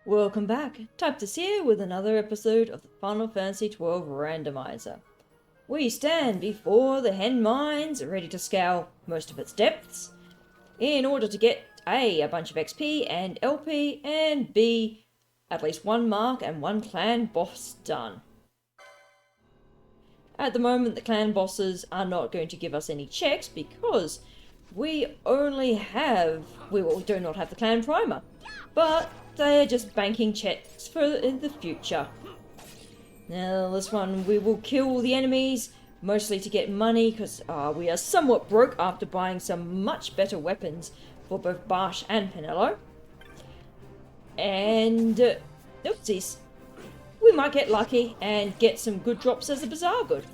Welcome back, Typtus here with another episode of the Final Fantasy XII Randomizer. We stand before the hen mines, ready to scour most of its depths, in order to get A, a bunch of XP and LP, and B, at least one mark and one clan boss done. At the moment, the clan bosses are not going to give us any checks because we only have, we do not have the clan primer, but they're just banking checks for in the future. Now this one we will kill the enemies, mostly to get money because we are somewhat broke after buying some much better weapons for both Barsh and Penelo. And oopsies, we might get lucky and get some good drops as a bazaar good.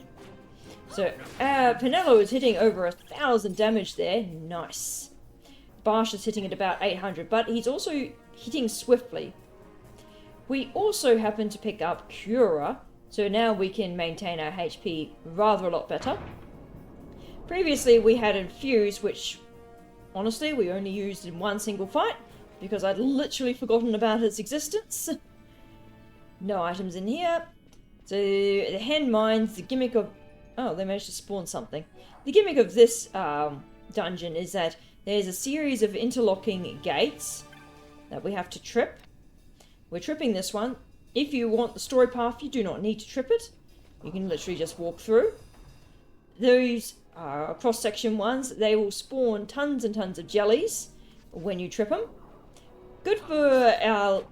So Penelo is hitting over 1,000 damage there, nice. Barsh is hitting at about 800, but he's also hitting swiftly. We also happen to pick up Cura, so now we can maintain our HP rather a lot better. Previously we had Infuse, which honestly we only used in one single fight, because I'd literally forgotten about its existence. No items in here. So the hen mines, the gimmick of... oh, they managed to spawn something. The gimmick of this dungeon is that there's a series of interlocking gates that we have to trip. We're tripping this one. If you want the story path, you do not need to trip it. You can literally just walk through. Those cross-section ones, they will spawn tons and tons of jellies when you trip them. Good for our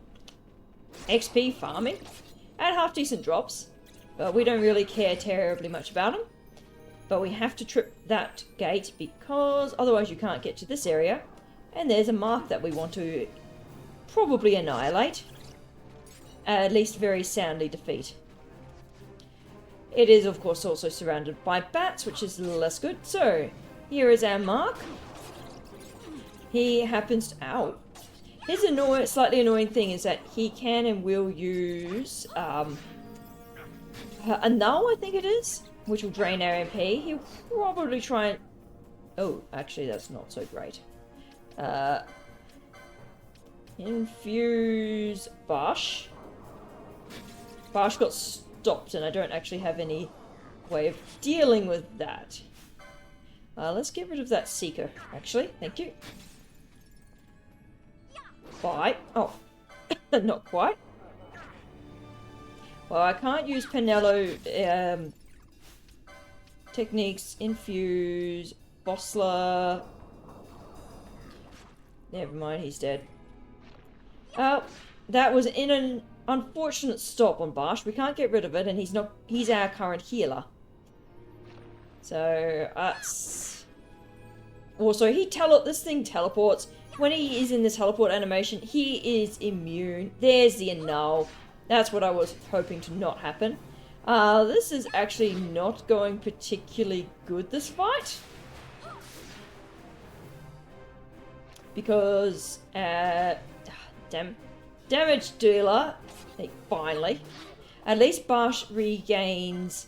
XP farming. At half-decent drops, but we don't really care terribly much about them. But we have to trip that gate because otherwise you can't get to this area. And there's a mark that we want to probably annihilate. At least very soundly defeat. It is of course also surrounded by bats, which is less good. So, here is our mark. He happens to... ow. His slightly annoying thing is that he can and will use a null, I think it is, which will drain our MP. He'll probably try and... oh, actually that's not so great. Infuse Barsh. Barsh got stopped and I don't actually have any way of dealing with that. Let's get rid of that Seeker, actually. Thank you. Bye. Oh, not quite. Well, I can't use Penelo techniques, infuse, Bossler. Never mind, he's dead. Oh, that was in an unfortunate stop on Barsh. We can't get rid of it, and he's our current healer. So, also, this thing teleports. When he is in the teleport animation, he is immune. There's the annul. That's what I was hoping to not happen. This is actually not going particularly good, this fight. Because, damage dealer, finally. At least Barsh regains,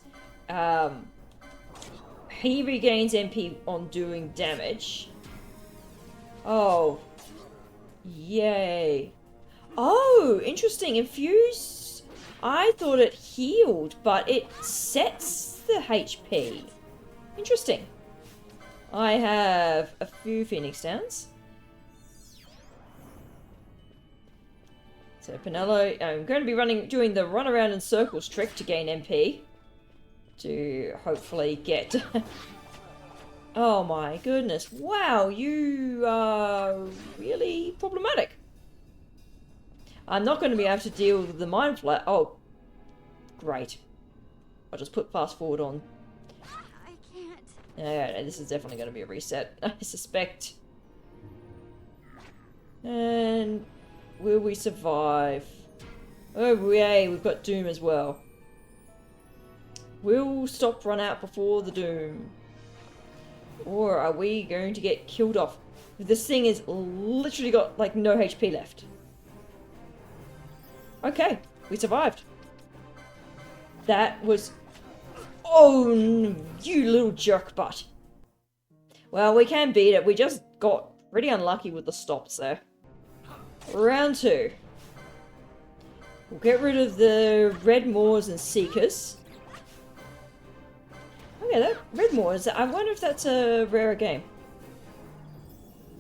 he regains MP on doing damage. Oh, yay. Oh, interesting. Infuse, I thought it healed, but it sets the HP. Interesting. I have a few Phoenix Downs. So Penelo, I'm going to be doing the run around in circles trick to gain MP. To hopefully get... oh my goodness. Wow, you are really problematic. I'm not going to be able to deal with the mind flat. Oh, great. I'll just put fast forward on. I can't. Yeah, this is definitely going to be a reset, I suspect. And will we survive? Oh yay, we've got Doom as well. We'll stop run out before the Doom. Or are we going to get killed off? This thing is literally got like no HP left. Okay, we survived. That was... oh, you little jerk butt. Well, we can beat it. We just got pretty unlucky with the stops there. Round 2. We'll get rid of the Red Moors and Seekers. Okay, that Red Moors, I wonder if that's a rarer game.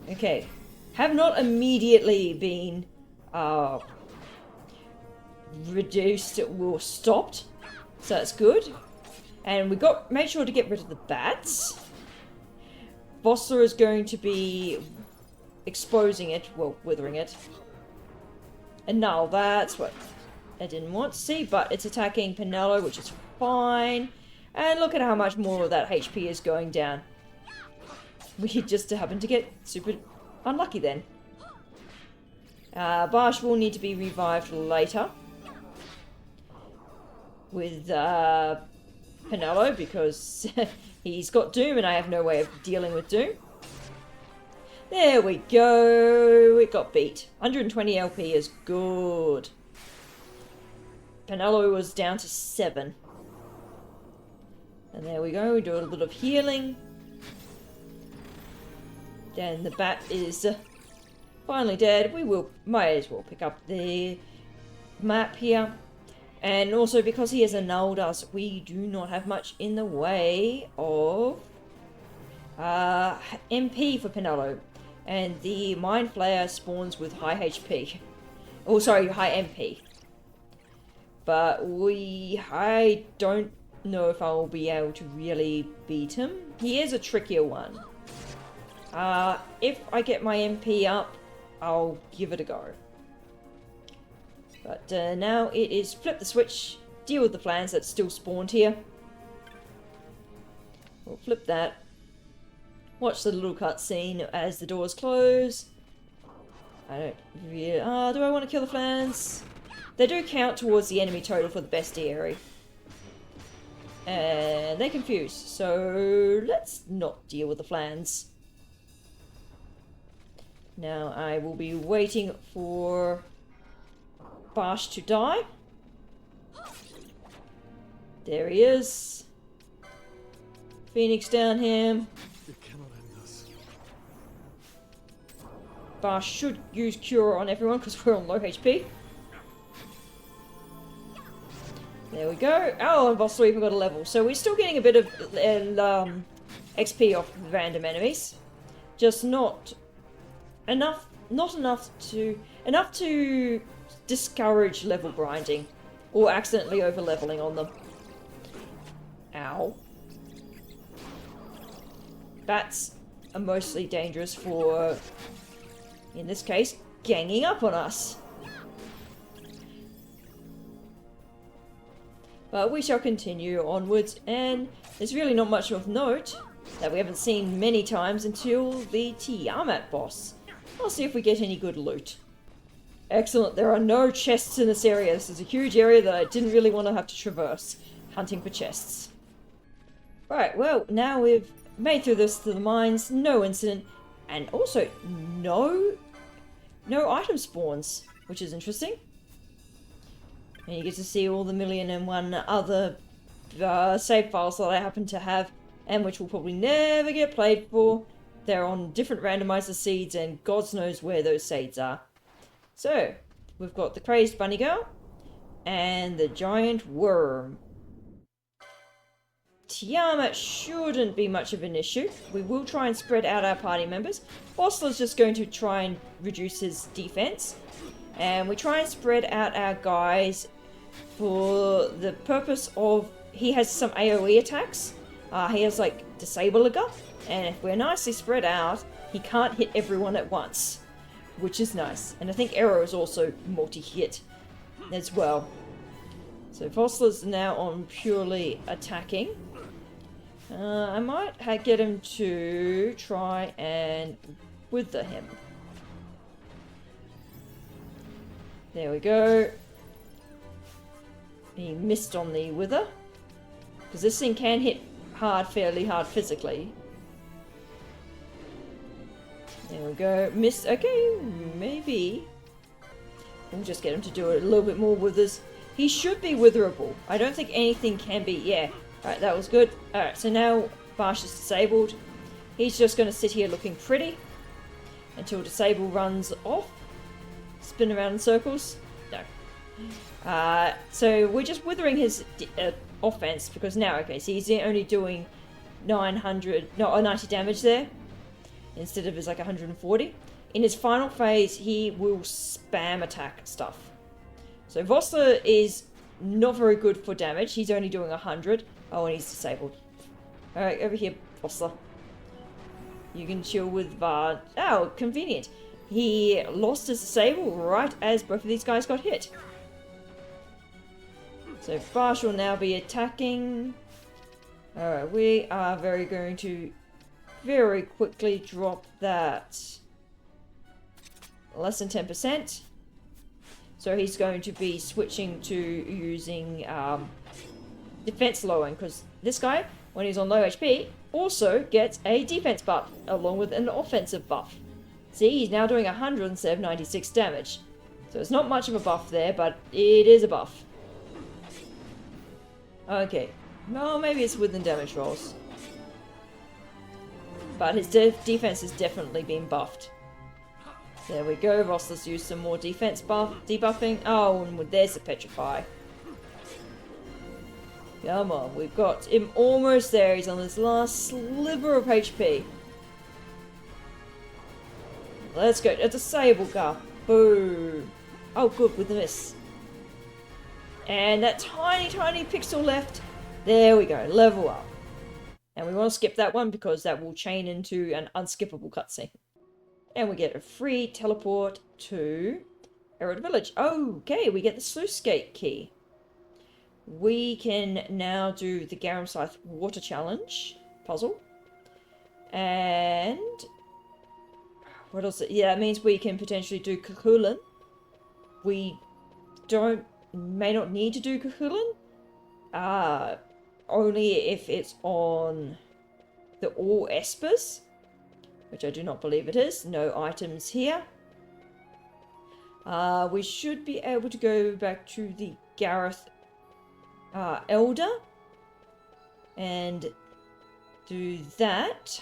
Okay. Have not immediately been reduced or stopped. So that's good. And we made sure to get rid of the bats. Vossler is going to be exposing it, well, withering it. And now that's what I didn't want to see, but it's attacking Pinello, which is fine. And look at how much more of that HP is going down. We just happen to get super unlucky then. Barsh will need to be revived later. With Pinello, because he's got Doom and I have no way of dealing with Doom. There we go. It got beat. 120 LP is good. Pinello was down to 7. And there we go. We do a little bit of healing. Then the bat is finally dead. We might as well pick up the map here. And also because he has annulled us, we do not have much in the way of MP for Pinello. And the Mind Flayer spawns with high HP. Oh, sorry, high MP. But I don't know if I'll be able to really beat him. He is a trickier one. If I get my MP up, I'll give it a go. But now it is flip the switch, deal with the flans that still spawned here. We'll flip that. Watch the little cutscene as the doors close. I don't really... do I want to kill the flans? They do count towards the enemy total for the bestiary. And they confuse, so let's not deal with the flans. Now I will be waiting for Barsh to die. There he is. Phoenix down him. It cannot end us. Barsh should use Cure on everyone because we're on low HP. There we go. Oh, and Boss 3 even got a level. So we're still getting a bit of XP off random enemies. Just not enough to discourage level grinding or accidentally over leveling on them. Ow. Bats are mostly dangerous for, in this case, ganging up on us. But we shall continue onwards, and there's really not much of note that we haven't seen many times until the Tiamat boss. I'll see if we get any good loot. Excellent, there are no chests in this area. This is a huge area that I didn't really want to have to traverse, hunting for chests. Right, well, now we've made through this to the mines, no incident, and also no item spawns, which is interesting. And you get to see all the 1,000,001 other save files that I happen to have, and which will probably never get played for. They're on different randomizer seeds, and God knows where those seeds are. So, we've got the Crazed Bunny Girl, and the Giant Worm. Tiamat shouldn't be much of an issue. We will try and spread out our party members. Bossler's just going to try and reduce his defense. And we try and spread out our guys for the purpose of... He has some AoE attacks. He has, like, Disabler. And if we're nicely spread out, he can't hit everyone at once. Which is nice. And I think Arrow is also multi-hit as well. So Vossler's now on purely attacking. I might get him to try and wither him. There we go. He missed on the wither. Because this thing can hit fairly hard physically. There we go. Missed. Okay, maybe. We'll just get him to do it a little bit more withers. He should be witherable. I don't think anything can be. Yeah. Alright, that was good. Alright, so now Barsh is disabled. He's just going to sit here looking pretty until Disable runs off. Spin around in circles. No. So we're just withering his offense because now, okay, so he's only doing 90 damage there instead of his like 140. In his final phase, he will spam attack stuff. So Vossler is not very good for damage. He's only doing 100. Oh, and he's disabled. Alright, over here, Vossler. You can chill with Vard. Oh, convenient. He lost his disable right as both of these guys got hit. So Barsh will now be attacking. Alright, we are going to very quickly drop that less than 10%. So he's going to be switching to using defense lowering, because this guy, when he's on low HP, also gets a defense buff along with an offensive buff. See, he's now doing 100 instead of 96 damage. So it's not much of a buff there, but it is a buff. Okay, well, maybe it's within damage rolls. But his defense has definitely been buffed. There we go, Rossler's used some more defense debuffing. Oh, and there's the Petrify. Come on, we've got him almost there. He's on his last sliver of HP. Let's go. A disable car. Boom. Oh, good, with the miss. And that tiny pixel left. There we go. Level up. And we want to skip that one because that will chain into an unskippable cutscene. And we get a free teleport to Erod Village. Okay, we get the sluice gate key. We can now do the Garum Scythe Water Challenge puzzle. And what else? Yeah, that means we can potentially do Cuchulainn. We may not need to do Cuchulainn. Only if it's on the All Espers, which I do not believe it is. No items here. We should be able to go back to the Gareth Elder and do that,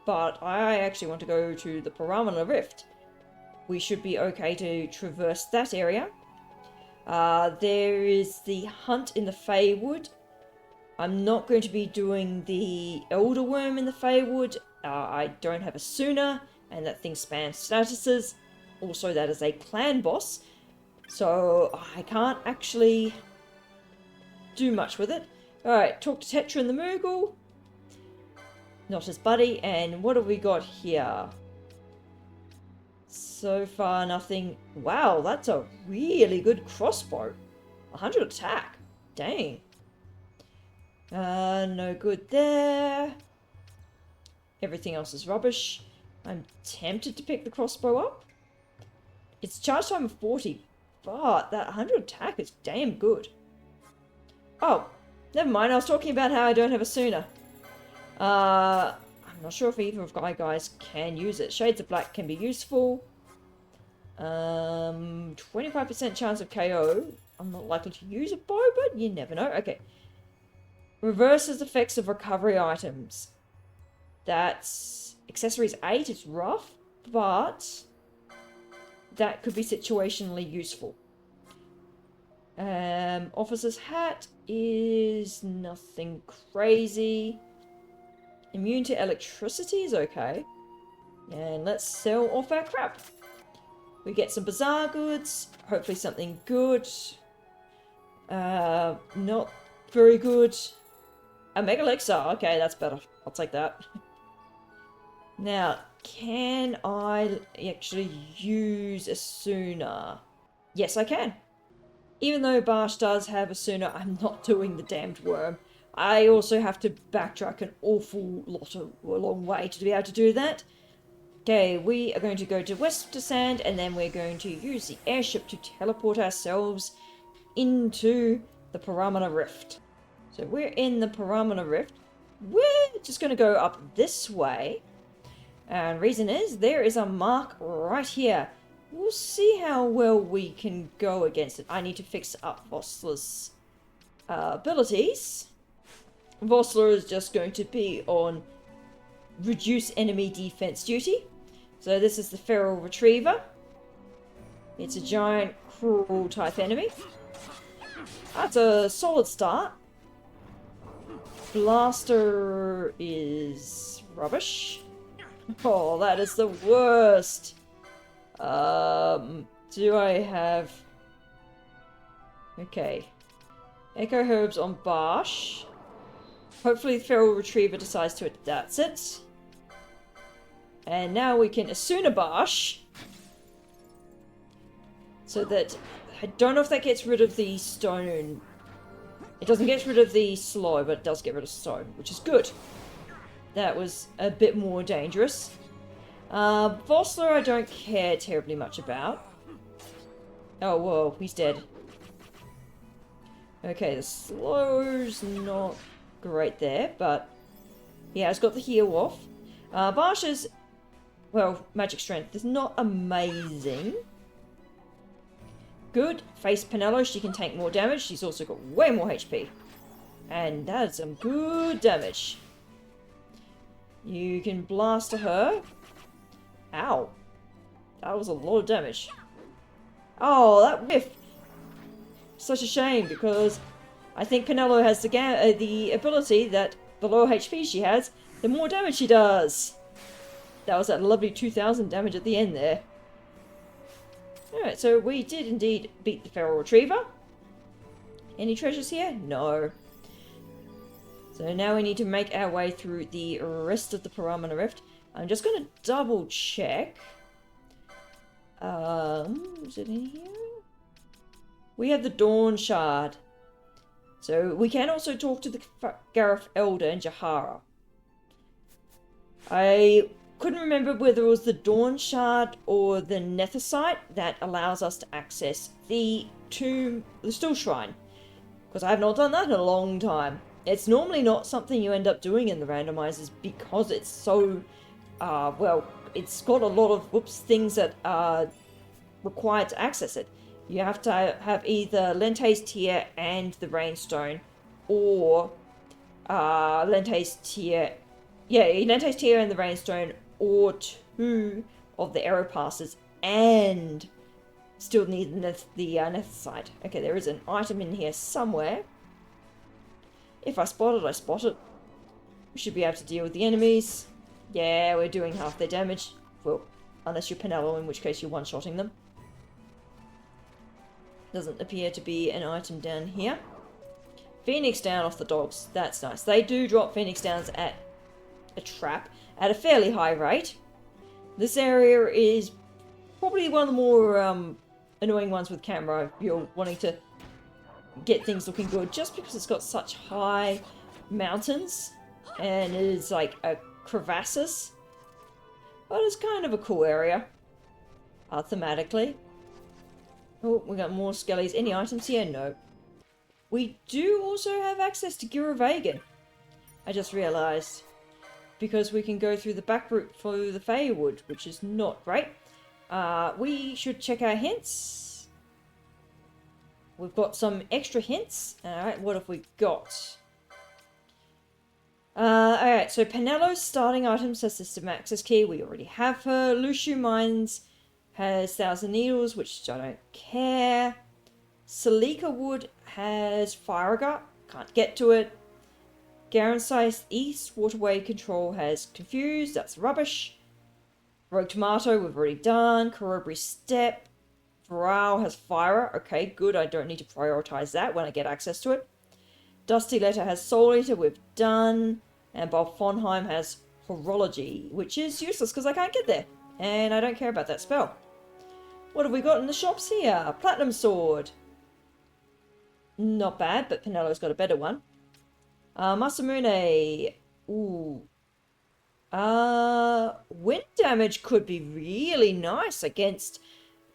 but I actually want to go to the Paramana Rift. We should be okay to traverse that area. There is the hunt in the Feywood. I'm not going to be doing the Elder Worm in the Feywood. I don't have a Sooner, and that thing spans statuses. Also, that is a clan boss, so I can't actually do much with it. Alright, talk to Tetra and the Moogle. Not his buddy. And what have we got here? So far, nothing. Wow, that's a really good crossbow. 100 attack. Dang. No good there. Everything else is rubbish. I'm tempted to pick the crossbow up. It's charge time of 40, but that 100 attack is damn good. Oh, never mind. I was talking about how I don't have a Sooner. I'm not sure if either of my guys can use it. Shades of Black can be useful. 25% chance of KO. I'm not likely to use a bow, but you never know. Okay. Reverses effects of recovery items. That's accessories 8. It's rough, but that could be situationally useful. Officer's hat is nothing crazy. Immune to electricity is okay. And let's sell off our crap. We get some bazaar goods. Hopefully something good. Not very good. A Mega Lexar. Okay, that's better. I'll take that. Now, can I actually use a Sooner? Yes, I can. Even though Barsh does have a Sooner, I'm not doing the damned worm. I also have to backtrack an awful lot of a long way to be able to do that. Okay, we are going to go to West Sand, and then we're going to use the airship to teleport ourselves into the Paramana Rift. So we're in the Paramana Rift. We're just going to go up this way. And reason is, there is a mark right here. We'll see how well we can go against it. I need to fix up Vossler's abilities. Vossler is just going to be on reduce enemy defense duty. So this is the Feral Retriever. It's a giant cruel type enemy. That's a solid start. Blaster is rubbish. Oh, that is the worst. Do I have... Okay. Echo Herbs on Barsh. Hopefully the Feral Retriever decides to... That's it. And now we can Asuna Barsh. So that... I don't know if that gets rid of the stone. It doesn't get rid of the slow, but it does get rid of stone, which is good. That was a bit more dangerous. Vossler I don't care terribly much about. Oh, whoa, he's dead. Okay, the slow's not great there, but he has got the heal off. Barsha's, well, magic strength is not amazing. Good. Face Penelo, she can take more damage. She's also got way more HP. And that's some good damage. You can blast her. Ow. That was a lot of damage. Oh, that whiff. Such a shame, because I think Penelo has the ability that the lower HP she has, the more damage she does. That was that lovely 2000 damage at the end there. Alright, so we did indeed beat the Feral Retriever. Any treasures here? No. So now we need to make our way through the rest of the Paramana Rift. I'm just going to double check. Is it in here? We have the Dawn Shard. So we can also talk to the Gareth Elder and Jahara. I couldn't remember whether it was the Dawn Shard or the Nethicite that allows us to access the tomb, the Still Shrine. Because I have not done that in a long time. It's normally not something you end up doing in the randomizers because it's so, well, it's got a lot of, things that are required to access it. You have to have either Lente's Tear and the Rainstone, or Lente's Tear, Lente's Tear and the Rainstone, or 2 of the Arrow Passes, and still need the Nethicite. Okay, there is an item in here somewhere. If I spot it, I spot it. We should be able to deal with the enemies. Yeah, we're doing half their damage. Well, unless you're Penelo, in which case you're one-shotting them. Doesn't appear to be an item down here. Phoenix Down off the dogs. That's nice. They do drop Phoenix Downs at a trap at a fairly high rate. This area is probably one of the more annoying ones with camera if you're wanting to get things looking good, just because it's got such high mountains and it is like a crevasses. But it's kind of a cool area, thematically. Oh, we got more skellies. Any items here? No. We do also have access to Giravegan. I just realised. Because we can go through the back route for the Feywood, which is not great. We should check our hints. We've got some extra hints. Alright, what have we got? Alright, so Penelo's starting items has System Access Key. We already have her. Lushu Mines has 1000 Needles, which I don't care. Salika Wood has Fire Gut. Can't get to it. Garansai East Waterway Control has Confused. That's rubbish. Rogue Tomato we've already done. Corroboree Step. Varao has Fire. Okay, good. I don't need to prioritize that when I get access to it. Dusty Letter has Soul Eater. We've done. And Bob Fonheim has Horology, which is useless because I can't get there. And I don't care about that spell. What have we got in the shops here? Platinum Sword. Not bad, but Penelo's got a better one. Masamune. Ooh. Wind damage could be really nice against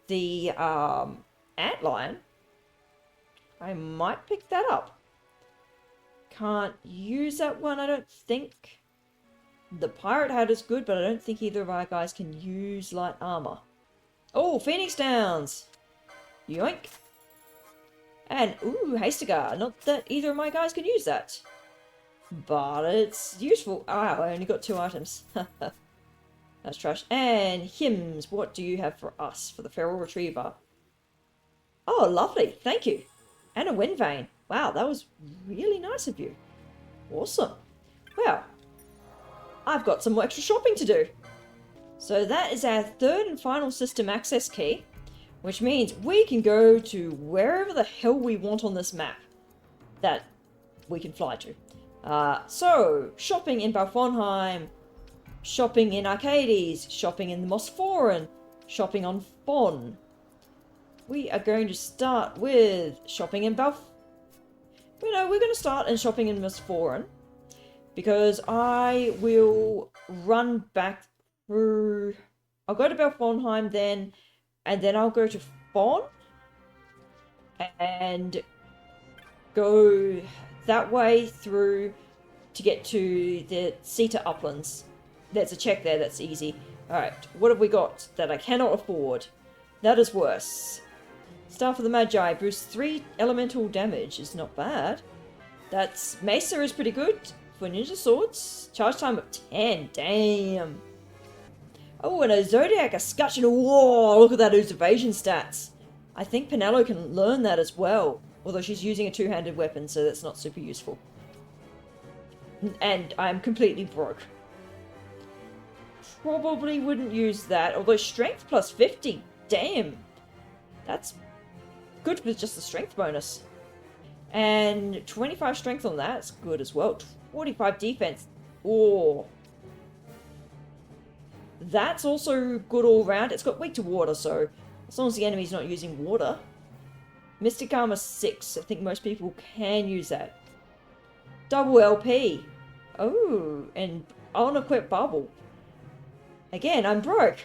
the Antlion. I might pick that up. Can't use that one, I don't think. The Pirate Hat is good, but I don't think either of our guys can use light armor. Oh, Phoenix Downs! Yoink! And, ooh, Hastigar. Not that either of my guys can use that. But it's useful. Oh, wow, I only got 2 items. That's trash. And Hymns, what do you have for us for the Feral Retriever? Oh, lovely. Thank you. And a wind vane. Wow, that was really nice of you. Awesome. Well, I've got some more extra shopping to do. So that is our third and final system access key, which means we can go to wherever the hell we want on this map that we can fly to. So, shopping in Balfonheim, shopping in Arcades, shopping in the Mosforan, shopping on Phon. We are going to start with shopping in we're going to start in shopping in Mosforan, because I will run back through... I'll go to Balfonheim then, and then I'll go to Phon, and go that way through to get to the Ceta Uplands. There's a check there, that's easy. Alright, what have we got that I cannot afford? That is worse. Staff of the Magi boosts 3 elemental damage, is not bad. That's Mesa is pretty good for ninja swords. Charge time of 10, damn. Oh, and a Zodiac escutcheon. Whoa, look at that evasion stats. I think Penelo can learn that as well. Although she's using a two-handed weapon, so that's not super useful. And I'm completely broke. Probably wouldn't use that. Although strength plus 50. Damn. That's good with just the strength bonus. And 25 strength on that's good as well. 45 defense. Oh. That's also good all round. It's got weak to water, so as long as the enemy's not using water. Mystic Armor 6. I think most people can use that. Double LP. Oh, and unequipped bubble. Again, I'm broke.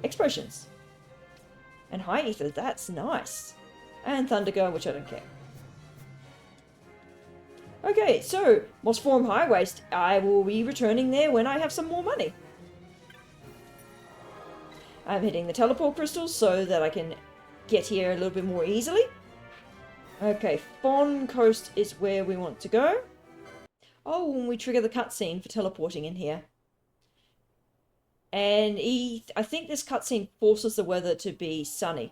Expressions. And High Ether, that's nice. And Thundergun, which I don't care. Okay, so, Mosforum High Waste. I will be returning there when I have some more money. I'm hitting the teleport crystals so that I can get here a little bit more easily. Okay, Phon Coast is where we want to go. Oh, and we trigger the cutscene for teleporting in here. And I think this cutscene forces the weather to be sunny.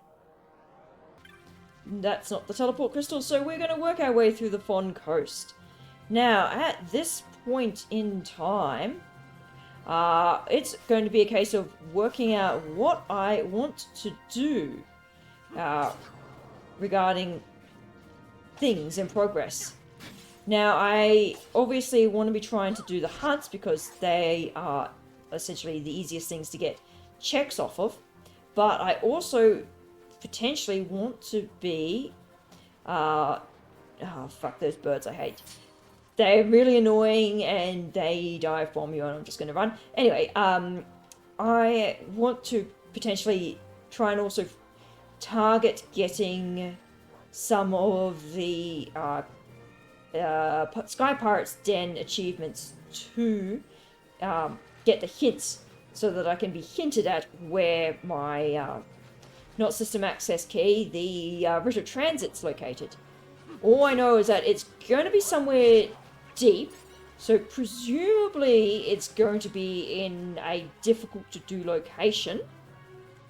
That's not the teleport crystal, so we're going to work our way through the Phon Coast. Now, at this point in time, it's going to be a case of working out what I want to do regarding things in progress. Now, I obviously want to be trying to do the hunts because they are essentially the easiest things to get checks off of, but I also potentially want to be oh fuck those birds, I hate. They're really annoying and they die from you, and I'm just going to run. Anyway, I want to potentially try and also target getting some of the Sky Pirates Den achievements to get the hints so that I can be hinted at where my not system access key, the Ritter Transit's located. All I know is that it's going to be somewhere deep, so presumably it's going to be in a difficult to do location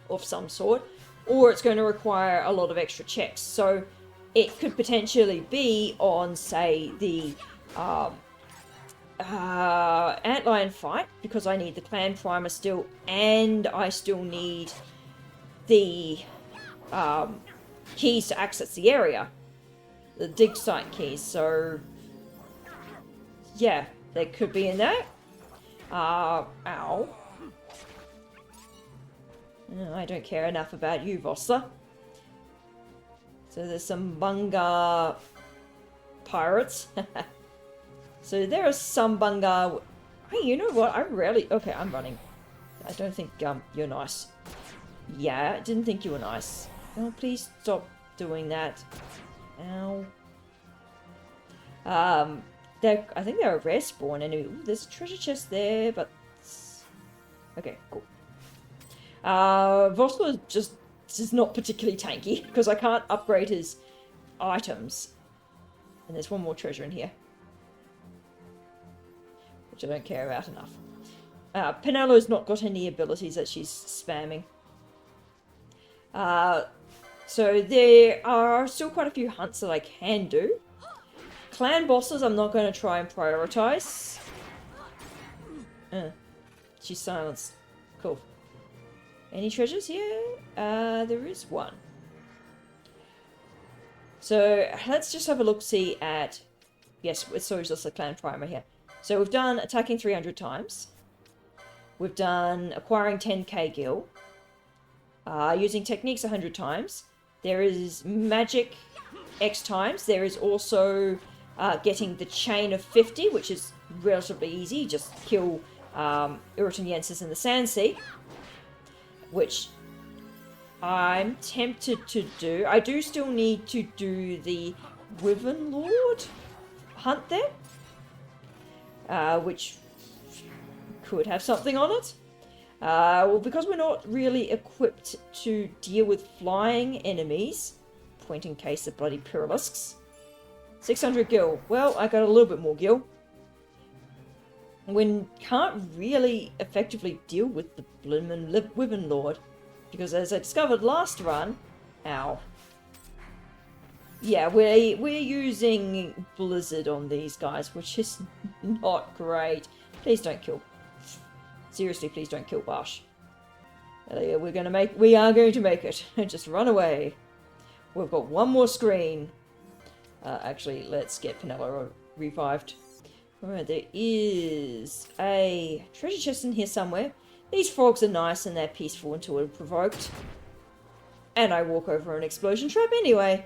of some sort, or it's going to require a lot of extra checks. So it could potentially be on, say, the Antlion fight, because I need the clan primer still, and I still need the keys to access the area, the dig site keys. So yeah, they could be in there. Ow. No, I don't care enough about you, Vossler. So there's some Bunga pirates. So there are some Bunga... Hey, you know what? Okay, I'm running. I don't think you're nice. Yeah, I didn't think you were nice. Oh, please stop doing that. Ow. I think they're a rare spawn enemy. Ooh, there's a treasure chest there, but... Okay, cool. Vossler just is not particularly tanky, because I can't upgrade his items. And there's one more treasure in here, which I don't care about enough. Penelo's not got any abilities that she's spamming. So there are still quite a few hunts that I can do. Clan bosses I'm not going to try and prioritize. She's silenced. Cool. Any treasures here? There is one. So let's just have a look-see at... Yes, it's always just a clan primer here. So we've done attacking 300 times. We've done acquiring 10k gil. Using techniques 100 times. There is magic X times. There is also getting the chain of 50, which is relatively easy. Just kill Irritan Yensis in the Sand Sea. Which I'm tempted to do. I do still need to do the Wyvern Lord hunt there. Which could have something on it. Well, because we're not really equipped to deal with flying enemies, point in case of bloody Pyrrhusks. 600 gil. Well, I got a little bit more gil. We can't really effectively deal with the bloomin' Wyvern Lord, because as I discovered last run, ow. Yeah, we're using Blizzard on these guys, which is not great. Please don't kill. Seriously, please don't kill Bash. We are going to make it. Just run away. We've got one more screen. Actually, let's get Penelo revived. Alright, there is a treasure chest in here somewhere. These frogs are nice and they're peaceful until we're provoked. And I walk over an explosion trap anyway.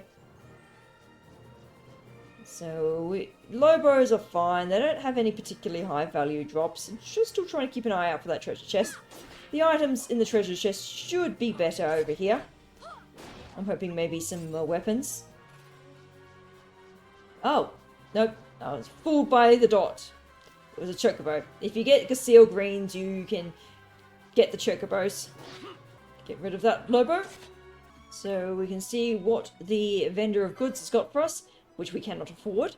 So, Lobos are fine. They don't have any particularly high value drops. I'm just still trying to keep an eye out for that treasure chest. The items in the treasure chest should be better over here. I'm hoping maybe some weapons. Oh, nope. I was fooled by the dot. It was a chocobo. If you get Gassil greens, you can get the chocobos. Get rid of that Lobo. So we can see what the vendor of goods has got for us, which we cannot afford.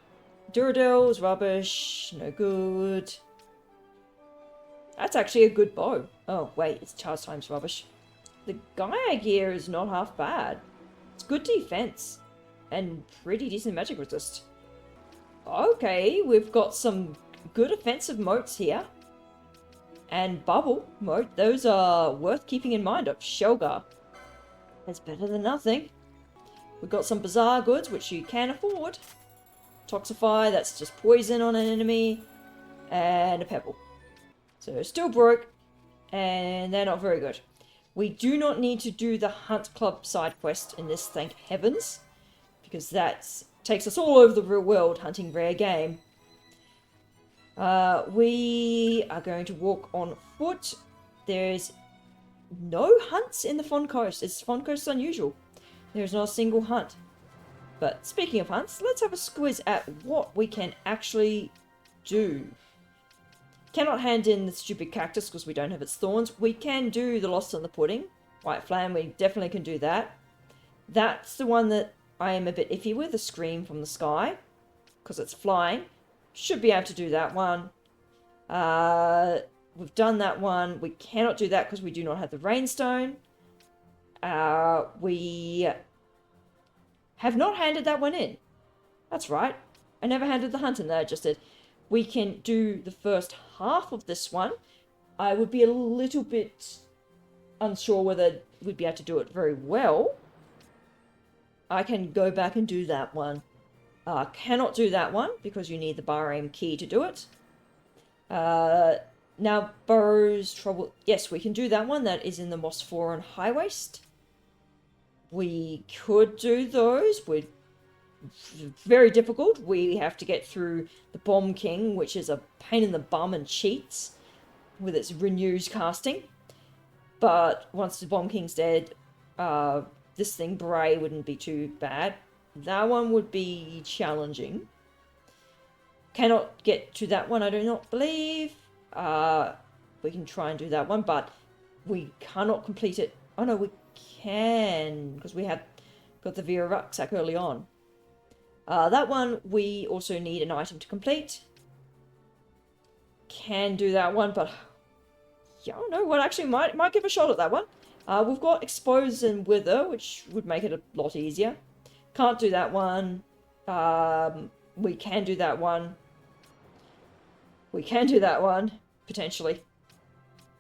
Duradels, rubbish, no good. That's actually a good bow. Oh, wait, it's charge times rubbish. The Gaia gear is not half bad. It's good defense. And pretty decent magic resist. Okay, we've got some good offensive moats here. And bubble moat, those are worth keeping in mind of. Shelgar. That's better than nothing. We've got some bizarre goods, which you can afford. Toxify, that's just poison on an enemy. And a pebble. So still broke. And they're not very good. We do not need to do the Hunt Club side quest in this, thank heavens. Because that takes us all over the real world hunting rare game. We are going to walk on foot. There's no hunts in the Phon Coast. It's Phon Coast unusual. There's not a single hunt. But speaking of hunts, let's have a squiz at what we can actually do. Cannot hand in the stupid cactus because we don't have its thorns. We can do the Lost in the Pudding. White Flam, we definitely can do that. That's the one that I am a bit iffy with, the Scream from the Sky. Because it's flying. Should be able to do that one. We've done that one. We cannot do that because we do not have the Rainstone. We have not handed that one in. That's right. I never handed the hunt in there, I just did. We can do the first half of this one. I would be a little bit unsure whether we'd be able to do it very well. I can go back and do that one. Cannot do that one because you need the Bahrain key to do it. Now, Burrow's Trouble... Yes, we can do that one. That is in the Mosforan High Waste. We could do those. We're very difficult. We have to get through the Bomb King, which is a pain in the bum and cheats with its Renews casting. But once the Bomb King's dead, this thing, Bray, wouldn't be too bad. That one would be challenging. Cannot get to that one, I do not believe. We can try and do that one, but we cannot complete it. Oh no, we can, because we have got the Vera rucksack early on. That one, we also need an item to complete. Can do that one, but yeah, I don't know what, actually might give a shot at that one. We've got Expose and Wither, which would make it a lot easier. Can't do that one. We can do that one. We can do that one, potentially.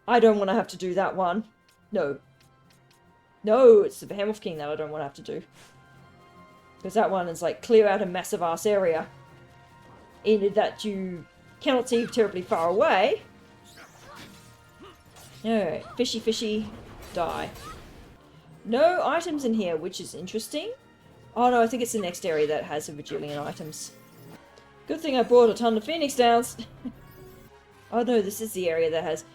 I don't want to have to do that one. No. No, it's the Behemoth King that I don't want to have to do. Because that one is like clear out a massive ass area. In that you cannot see terribly far away. Alright, fishy fishy, die. No items in here, which is interesting. Oh no, I think it's the next area that has a bajillion items. Good thing I brought a ton of Phoenix Downs. Oh no, this is the area that has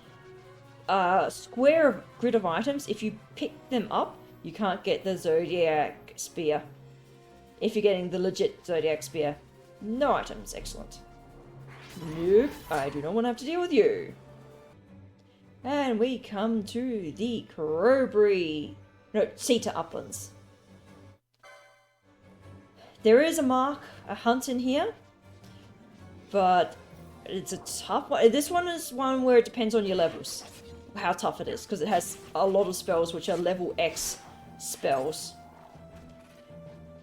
a square grid of items. If you pick them up, you can't get the Zodiac Spear. If you're getting the legit Zodiac Spear. No items, excellent. Nope, I do not want to have to deal with you. And we come to the Crowberry... No, Cedar Uplands. There is a hunt in here. But it's a tough one. This one is one where it depends on your levels. How tough it is. Because it has a lot of spells which are level X spells.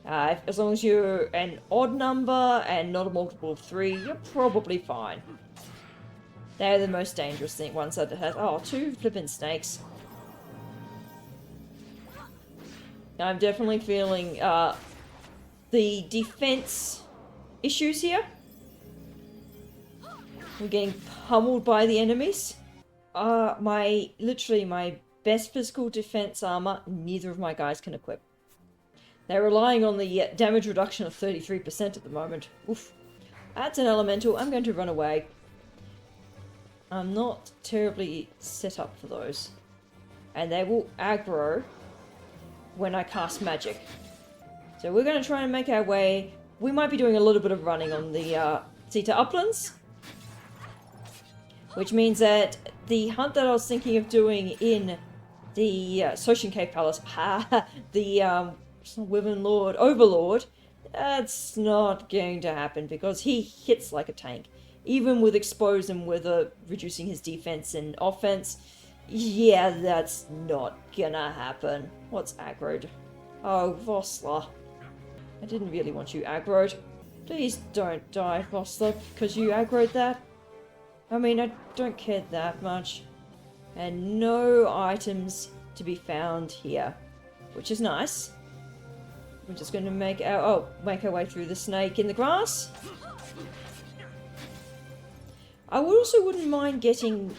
As long as you're an odd number and not a multiple of 3, you're probably fine. They're the most dangerous ones that it has. Oh, 2 flippin' snakes. I'm definitely feeling the defense issues here. We're getting pummeled by the enemies. Literally my best physical defense armor, neither of my guys can equip. They're relying on the damage reduction of 33% at the moment. Oof. That's an elemental. I'm going to run away. I'm not terribly set up for those. And they will aggro when I cast magic. So we're going to try and make our way. We might be doing a little bit of running on the Cedar Uplands. Which means that the hunt that I was thinking of doing in the Soshin Cave Palace, the Wyvern Lord Overlord, that's not going to happen because he hits like a tank. Even with Expose and Wither reducing his defense and offense, yeah, that's not gonna happen. What's aggroed? Oh, Vossler. I didn't really want you aggroed. Please don't die, Vossler, because you aggroed that. I mean, I don't care that much. And no items to be found here, which is nice. We're just going to make our way through the snake in the grass. I wouldn't mind getting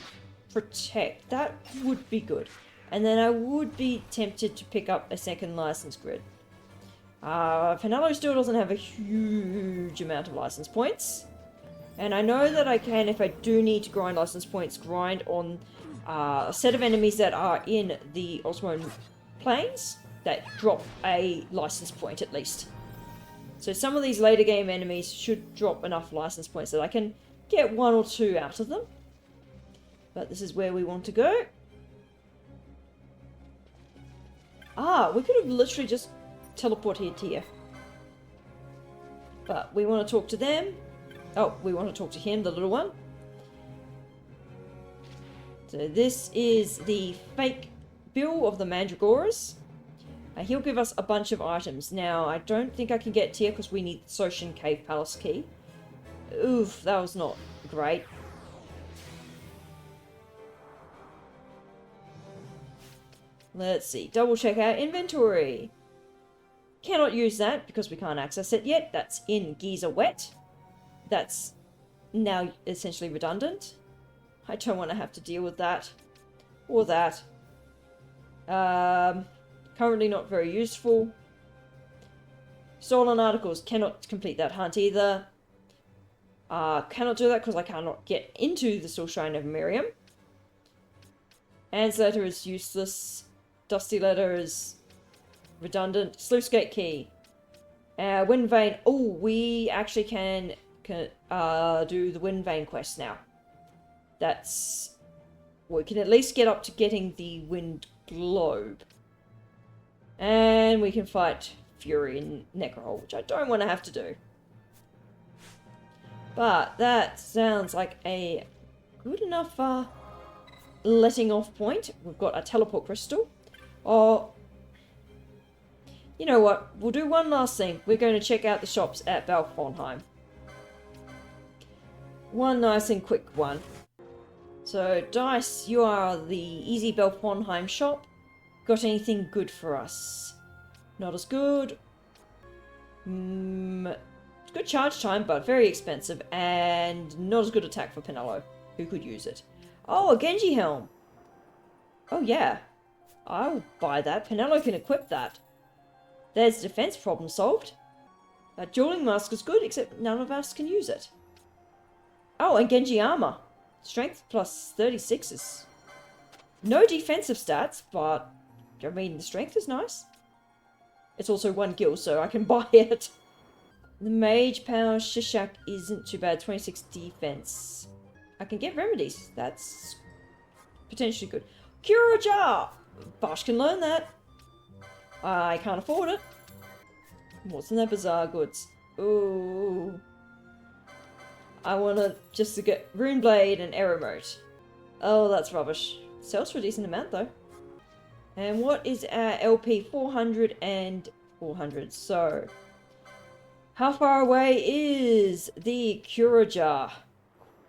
Protect. That would be good. And then I would be tempted to pick up a second license grid. Penello still doesn't have a huge amount of license points. And I know that I can, if I do need to grind license points, grind on a set of enemies that are in the Osmone Plains that drop a license point at least. So some of these later game enemies should drop enough license points that I can get 1 or 2 out of them. But this is where we want to go. We could have literally just teleported here. But we want to talk to them. Oh, we want to talk to him, the little one. So this is the fake Bill of the Mandragoras. He'll give us a bunch of items. Now, I don't think I can get here because we need the Soshin Cave Palace key. Oof, that was not great. Let's see. Double check our inventory. Cannot use that because we can't access it yet. That's in Giza Wet. That's now essentially redundant. I don't want to have to deal with that. Or that. Currently not very useful. Stolen articles. Cannot complete that hunt either. Cannot do that because I cannot get into the Still Shrine of Miriam. Anne's letter is useless. Dusty letter is redundant. Sluicegate key. Wind Vein. Oh, we actually can do the Wind Vein quest now. That's... we can at least get up to getting the Wind Globe. And we can fight Fury in Necrohole, which I don't want to have to do. But that sounds like a good enough letting off point. We've got a teleport crystal. Oh, you know what? We'll do one last thing. We're going to check out the shops at Valfonheim. One nice and quick one. So, Dice, you are the easy Valfonheim shop. Got anything good for us? Not as good. Good charge time, but very expensive. And not as good attack for Pinello, who could use it. Oh, a Genji helm. Oh, yeah. I'll buy that. Pinello can equip that. There's the defense problem solved. That dueling mask is good, except none of us can use it. Oh, and Genji armor. Strength plus 36 is... No defensive stats, but... I mean, the strength is nice. It's also 1 gil, so I can buy it. The Mage Power Shishak isn't too bad. 26 defense. I can get remedies. That's potentially good. Cure Jar! Bosch can learn that. I can't afford it. What's in their bazaar goods? Ooh. I want to get Rune Blade and Arrow Moat. Oh, that's rubbish. Sells for a decent amount, though. And what is our LP? 400 and 400. So, how far away is the Cure Jar?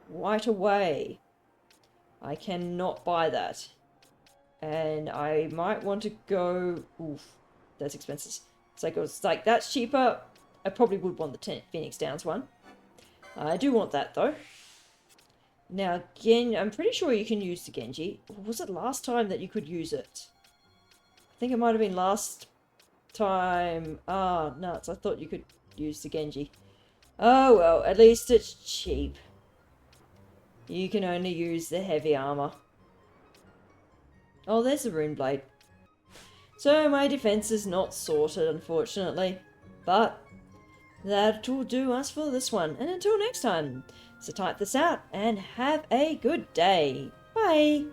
Right away. I cannot buy that. And I might want to go... Oof, that's expensive. It's like that's cheaper. I probably would want the Phoenix Downs one. I do want that, though. Now, I'm pretty sure you can use the Genji. Or was it last time that you could use it? I think it might have been last time. Ah, nuts. I thought you could use the Genji. Oh, well, at least it's cheap. You can only use the heavy armor. Oh, there's the Rune Blade. So my defense is not sorted, unfortunately. But that'll do us for this one. And until next time, so type this out and have a good day. Bye!